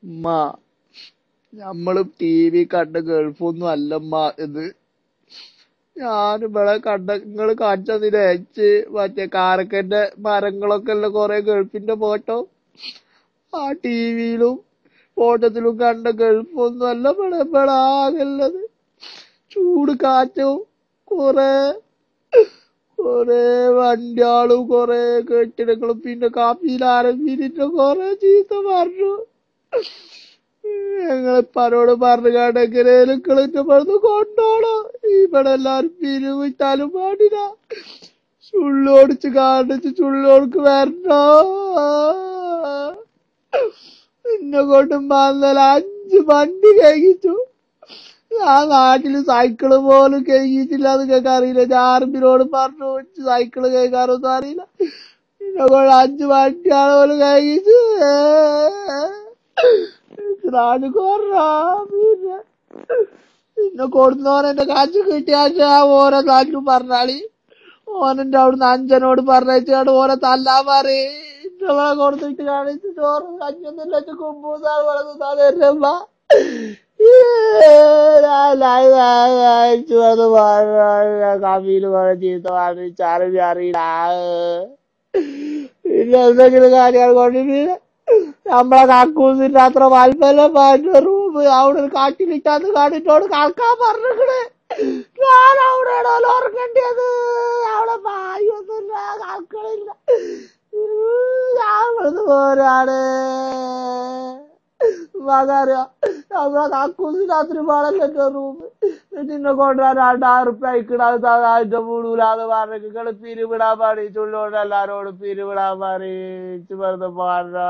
ഉമ്മ ഞമ്മള് T V കണ്ട ഗൾഫൊന്നും അല്ലമ്മ ഇത്. ഞാനിവിടെ കണ്ട നിങ്ങള് കാണിച്ചതിന് മറ്റേ കാരക്കന്റെ മരങ്ങളൊക്കെ ഉള്ള കൊറേ ഗൾഫിന്റെ ഫോട്ടോ ആ ടിവിയിലും ഫോട്ടോത്തിലും കണ്ട ഗൾഫൊന്നും അല്ല ഇവിടെ ആകെയുള്ളത്. ചൂട് കാറ്റും കൊറേ കൊറേ വണ്ടിയാളും കൊറേ കെട്ടിടങ്ങളും പിന്നെ കാപ്പിയിലാരം പിരിന്റെ കൊറേ ചീത്ത പറഞ്ഞു. ഞങ്ങളിപ്പനോട് പറഞ്ഞു കണ്ടെങ്കിലേലും കിളിച്ചപ്പെടുന്ന് കൊണ്ടോളോ. ഇവിടെ എല്ലാരും പിരിവിട്ടാലും പാടില്ല. ചുള്ളോടിച്ച് കാണിച്ച് ചുള്ളോർക്ക് വരണോ. എന്നെ കൊണ്ട് മന്നല 5 വണ്ടി കഴിച്ചു. ഞാൻ നാട്ടില് സൈക്കിള് പോലും കഴിച്ചിട്ടില്ല. അത് കേൾക്കാറിയില്ല. ജാർബിനോട് പറഞ്ഞു സൈക്കിള് കേൾക്കാറൊന്നും അറിയില്ല. എന്നെ കൊണ്ട് 5 വണ്ടിയാണ് പോലും കഴിച്ചു. നാട് കൊറാ പിന്നെ പിന്നെ കൊടുന്നോൻ എന്റെ കാശ് കിട്ടിയാച്ച ഓരോ നാട്ടിലും പറഞ്ഞാളി. ഓനെന്റെ അവിടുന്ന് അഞ്ചനോട് പറഞ്ഞാണ് ഓനെ തല്ലാൻ പറയും. ഇന്നവളെ കൊടുത്തിട്ട് കാണിച്ച് ചോറ് കഞ്ഞൊന്നും വെച്ച് കുമ്പൂസാണ് വളർന്നമ്മ കമ്മിയില് കുറെ ചീത്ത പറഞ്ഞാലും അറിയില്ല. പിന്നെ എന്തെങ്കിലും കാര്യങ്ങൾ കൊണ്ടിട്ട് നമ്മളെ കക്കൂസിന്റെ അത്ര വലിപ്പല്ല റൂം അവിടെ കാട്ടിലിട്ടാന്ന് കാണിട്ടോട് കളക്കാൻ പറഞ്ഞിക്കണ്. ഞാൻ അവിടെയാണോ ഉറങ്ങേണ്ടത്. അവിടെ പായൊന്നുമില്ല കളക്കളില്ല. ഞാൻ ഇവിടുന്ന് പോരാണ്. മകറിയാ നമ്മളെ കക്കൂസിനകത്തിന് പാടല്ലോ റൂം. നിന്നെ കൊണ്ടുവരാൻ 2000 ഉറുപ്പ്യ അയക്കണത് അതിന്റെ മൂടൂലാന്ന് പറഞ്ഞു. നിങ്ങള് പിരിവിടാൻ പാടി ചുള്ളോണ്ട് എല്ലാരോടും പിരിവിടാൻ പാടി വെറുതെ പാടാ.